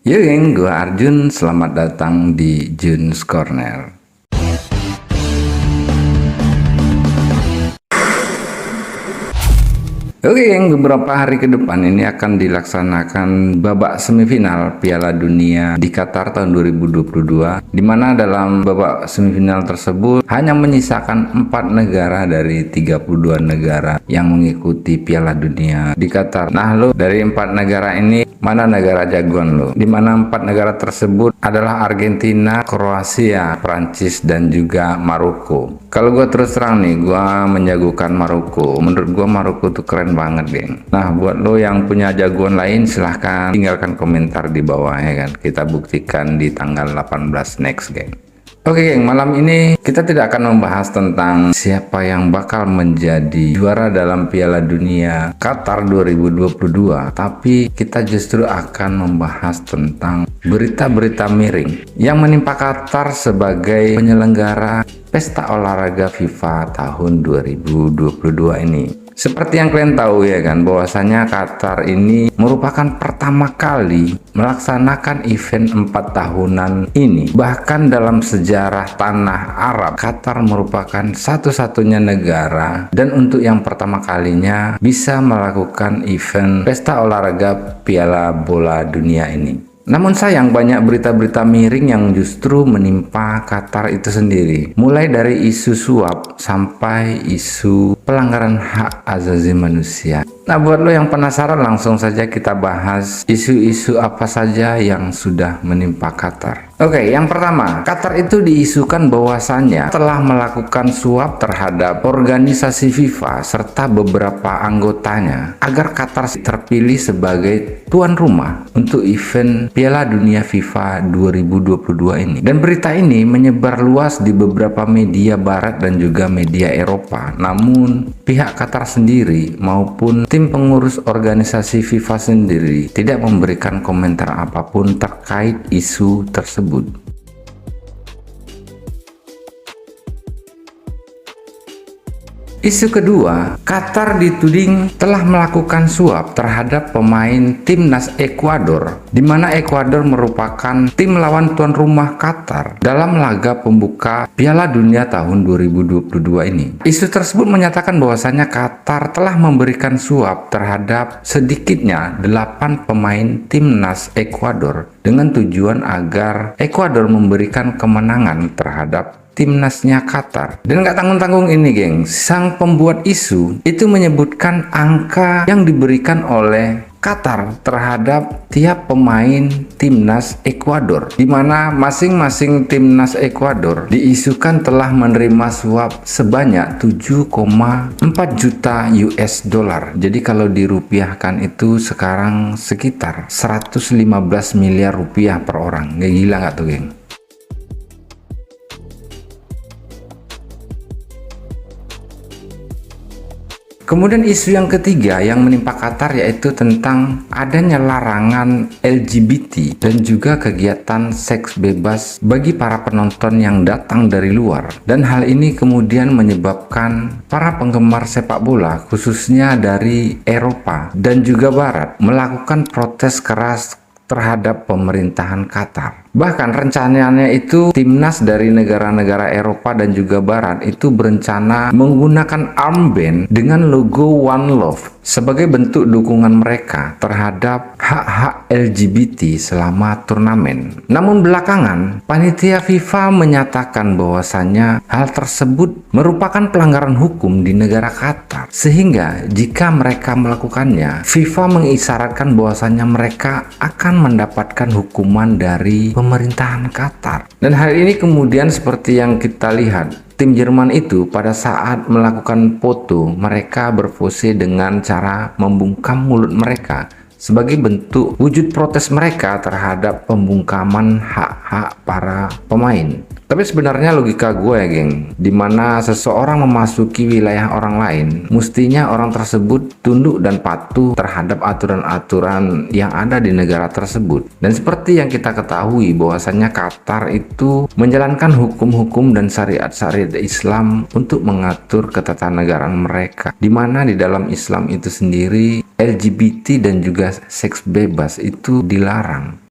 Yo geng, gua Arjun, selamat datang di Jun's Corner. Oke geng, beberapa hari ke depan ini akan dilaksanakan babak semifinal Piala Dunia di Qatar tahun 2022, di mana dalam babak semifinal tersebut hanya menyisakan 4 negara dari 32 negara yang mengikuti Piala Dunia di Qatar. Nah lo, dari 4 negara ini mana negara jagoan lo? Dimana 4 negara tersebut adalah Argentina, Kroasia, Prancis, dan juga Maroko. Kalau gue terus terang nih, gue menjagokan Maroko. Menurut gue Maroko tuh keren banget, geng. Nah, buat lo yang punya jagoan lain, silahkan tinggalkan komentar di bawah ya kan. Kita buktikan di tanggal 18 next, geng. Oke geng, malam ini kita tidak akan membahas tentang siapa yang bakal menjadi juara dalam Piala Dunia Qatar 2022, tapi kita justru akan membahas tentang berita-berita miring yang menimpa Qatar sebagai penyelenggara Pesta Olahraga FIFA tahun 2022 ini. Seperti yang kalian tahu ya kan, bahwasanya Qatar ini merupakan pertama kali melaksanakan event 4 tahunan ini. Bahkan dalam sejarah tanah Arab, Qatar merupakan satu-satunya negara dan untuk yang pertama kalinya bisa melakukan event pesta olahraga Piala Bola Dunia ini. Namun sayang, banyak berita-berita miring yang justru menimpa Qatar itu sendiri. Mulai dari isu suap sampai isu pelanggaran hak asasi manusia. Nah, buat lo yang penasaran, langsung saja kita bahas isu-isu apa saja yang sudah menimpa Qatar. Oke, yang pertama, Qatar itu diisukan bahwasannya telah melakukan suap terhadap organisasi FIFA serta beberapa anggotanya agar Qatar terpilih sebagai tuan rumah untuk event Piala Dunia FIFA 2022 ini. Dan berita ini menyebar luas di beberapa media barat dan juga media Eropa. Namun, pihak Qatar sendiri maupun tim pengurus organisasi FIFA sendiri tidak memberikan komentar apapun terkait isu tersebut. Isu kedua, Qatar dituding telah melakukan suap terhadap pemain timnas Ekuador, di mana Ekuador merupakan tim lawan tuan rumah Qatar dalam laga pembuka Piala Dunia tahun 2022 ini. Isu tersebut menyatakan bahwasanya Qatar telah memberikan suap terhadap sedikitnya 8 pemain timnas Ekuador dengan tujuan agar Ekuador memberikan kemenangan terhadap timnasnya Qatar. Dan gak tanggung-tanggung ini geng, sang pembuat isu itu menyebutkan angka yang diberikan oleh Qatar terhadap tiap pemain timnas Ekuador, di mana masing-masing timnas Ekuador diisukan telah menerima suap sebanyak 7,4 juta US dollar. Jadi kalau dirupiahkan itu sekarang sekitar 115 miliar rupiah per orang. Gak gila gak tuh geng? Kemudian isu yang ketiga yang menimpa Qatar yaitu tentang adanya larangan LGBT dan juga kegiatan seks bebas bagi para penonton yang datang dari luar. Dan hal ini kemudian menyebabkan para penggemar sepak bola khususnya dari Eropa dan juga Barat melakukan protes keras terhadap pemerintahan Qatar. Bahkan rencananya itu timnas dari negara-negara Eropa dan juga Barat itu berencana menggunakan armband dengan logo One Love sebagai bentuk dukungan mereka terhadap hak-hak LGBT selama turnamen. Namun belakangan, panitia FIFA menyatakan bahwasannya hal tersebut merupakan pelanggaran hukum di negara Qatar. Sehingga jika mereka melakukannya, FIFA mengisyaratkan bahwasannya mereka akan mendapatkan hukuman dari pemerintahan Qatar. Dan hal ini kemudian seperti yang kita lihat, tim Jerman itu pada saat melakukan foto, mereka berpose dengan cara membungkam mulut mereka sebagai bentuk wujud protes mereka terhadap pembungkaman hak-hak para pemain. Tapi sebenarnya logika gue ya geng, dimana seseorang memasuki wilayah orang lain, mestinya orang tersebut tunduk dan patuh terhadap aturan-aturan yang ada di negara tersebut. Dan seperti yang kita ketahui bahwasannya Qatar itu menjalankan hukum-hukum dan syariat-syariat Islam untuk mengatur ketatanegaraan mereka, dimana di dalam Islam itu sendiri LGBT dan juga seks bebas itu dilarang.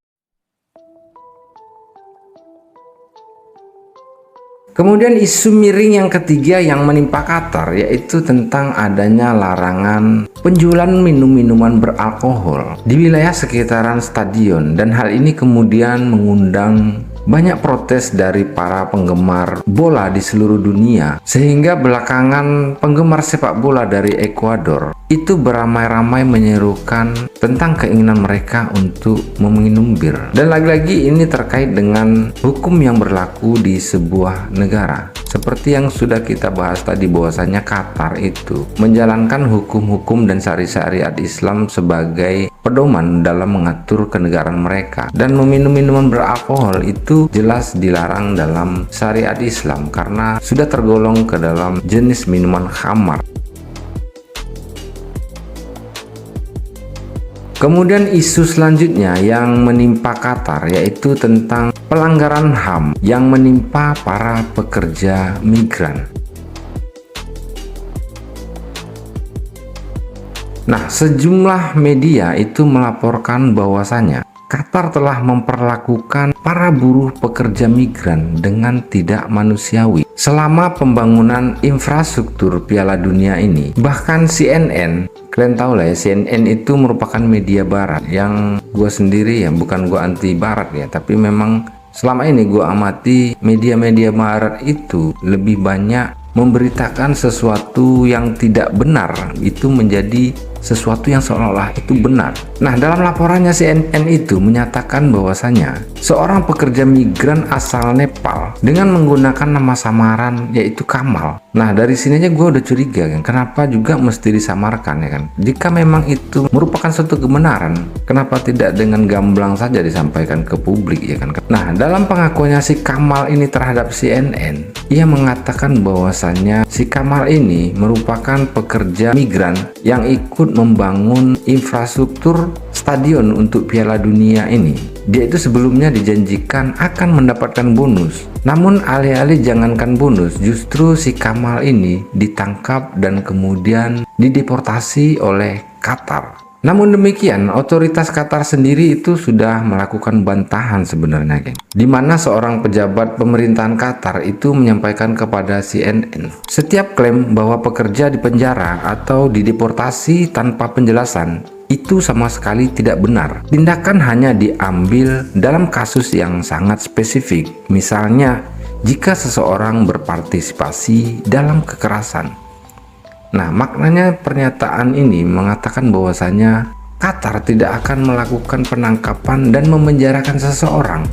Kemudian isu miring yang ketiga yang menimpa Qatar yaitu tentang adanya larangan penjualan minum-minuman beralkohol di wilayah sekitaran stadion, dan hal ini kemudian mengundang banyak protes dari para penggemar bola di seluruh dunia, sehingga belakangan penggemar sepak bola dari Ekuador itu beramai-ramai menyerukan tentang keinginan mereka untuk meminum bir. Dan lagi-lagi ini terkait dengan hukum yang berlaku di sebuah negara. Seperti yang sudah kita bahas tadi, bahwasanya Qatar itu menjalankan hukum-hukum dan syariat Islam sebagai pedoman dalam mengatur kenegaraan mereka, dan meminum minuman beralkohol itu jelas dilarang dalam syariat Islam karena sudah tergolong ke dalam jenis minuman khamar. Kemudian isu selanjutnya yang menimpa Qatar yaitu tentang pelanggaran HAM yang menimpa para pekerja migran. Nah, sejumlah media itu melaporkan bahwasanya Qatar telah memperlakukan para buruh pekerja migran dengan tidak manusiawi selama pembangunan infrastruktur Piala Dunia ini. Bahkan CNN, kalian tahu lah ya, CNN itu merupakan media barat yang gue sendiri ya, bukan gue anti barat ya, tapi memang selama ini gue amati media-media barat itu lebih banyak memberitakan sesuatu yang tidak benar itu menjadi sesuatu yang seolah-olah itu benar. Nah, dalam laporannya CNN itu menyatakan bahwasanya seorang pekerja migran asal Nepal dengan menggunakan nama samaran yaitu Kamal. Nah, dari sini aja gue udah curiga kan, kenapa juga mesti disamarkan ya kan? Jika memang itu merupakan suatu kebenaran, kenapa tidak dengan gamblang saja disampaikan ke publik ya kan? Nah, dalam pengakuannya si Kamal ini terhadap CNN, ia mengatakan bahwasanya si Kamal ini merupakan pekerja migran yang ikut membangun infrastruktur stadion untuk Piala Dunia ini. Dia itu sebelumnya dijanjikan akan mendapatkan bonus, namun alih-alih jangankan bonus, justru si Kamal ini ditangkap dan kemudian dideportasi oleh Qatar. Namun demikian, otoritas Qatar sendiri itu sudah melakukan bantahan sebenarnya, geng. Di mana seorang pejabat pemerintahan Qatar itu menyampaikan kepada CNN, setiap klaim bahwa pekerja di penjara atau dideportasi tanpa penjelasan itu sama sekali tidak benar. Tindakan hanya diambil dalam kasus yang sangat spesifik. Misalnya, jika seseorang berpartisipasi dalam kekerasan. Nah, maknanya pernyataan ini mengatakan bahwasanya Qatar tidak akan melakukan penangkapan dan memenjarakan seseorang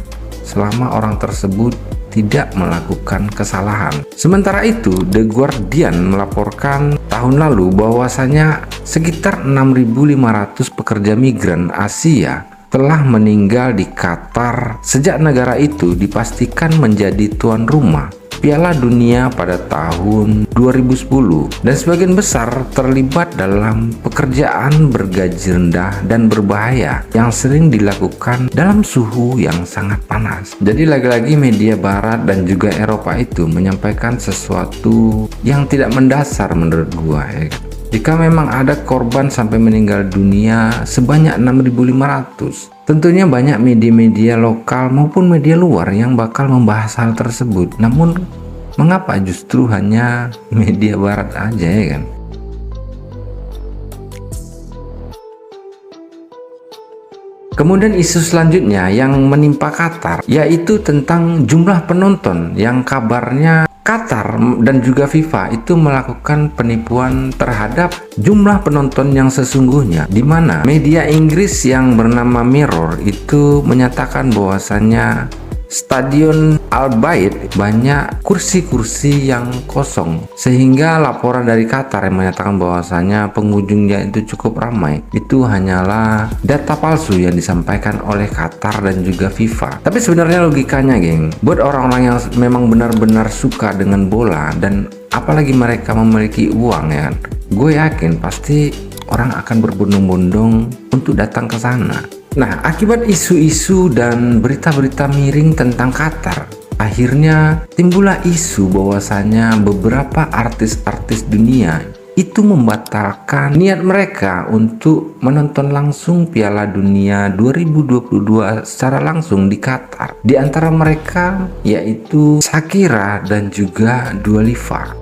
selama orang tersebut tidak melakukan kesalahan. Sementara itu, The Guardian melaporkan tahun lalu bahwasanya sekitar 6.500 pekerja migran Asia telah meninggal di Qatar sejak negara itu dipastikan menjadi tuan rumah Piala Dunia pada tahun 2010, dan sebagian besar terlibat dalam pekerjaan bergaji rendah dan berbahaya yang sering dilakukan dalam suhu yang sangat panas. Jadi lagi-lagi media barat dan juga Eropa itu menyampaikan sesuatu yang tidak mendasar menurut gua ya. Jika memang ada korban sampai meninggal dunia sebanyak 6.500, tentunya banyak media-media lokal maupun media luar yang bakal membahas hal tersebut. Namun, mengapa justru hanya media barat aja ya kan? Kemudian isu selanjutnya yang menimpa Qatar yaitu tentang jumlah penonton yang kabarnya Qatar dan juga FIFA itu melakukan penipuan terhadap jumlah penonton yang sesungguhnya, di mana media Inggris yang bernama Mirror itu menyatakan bahwasannya Stadion Al Bayt banyak kursi-kursi yang kosong, sehingga laporan dari Qatar yang menyatakan bahwasanya pengunjungnya itu cukup ramai itu hanyalah data palsu yang disampaikan oleh Qatar dan juga FIFA. Tapi sebenarnya logikanya, geng, buat orang-orang yang memang benar-benar suka dengan bola dan apalagi mereka memiliki uang ya kan, gue yakin pasti orang akan berbondong-bondong untuk datang ke sana. Nah, akibat isu-isu dan berita-berita miring tentang Qatar, akhirnya timbullah isu bahwasanya beberapa artis-artis dunia itu membatalkan niat mereka untuk menonton langsung Piala Dunia 2022 secara langsung di Qatar. Di antara mereka yaitu Shakira dan juga Dua Lipa.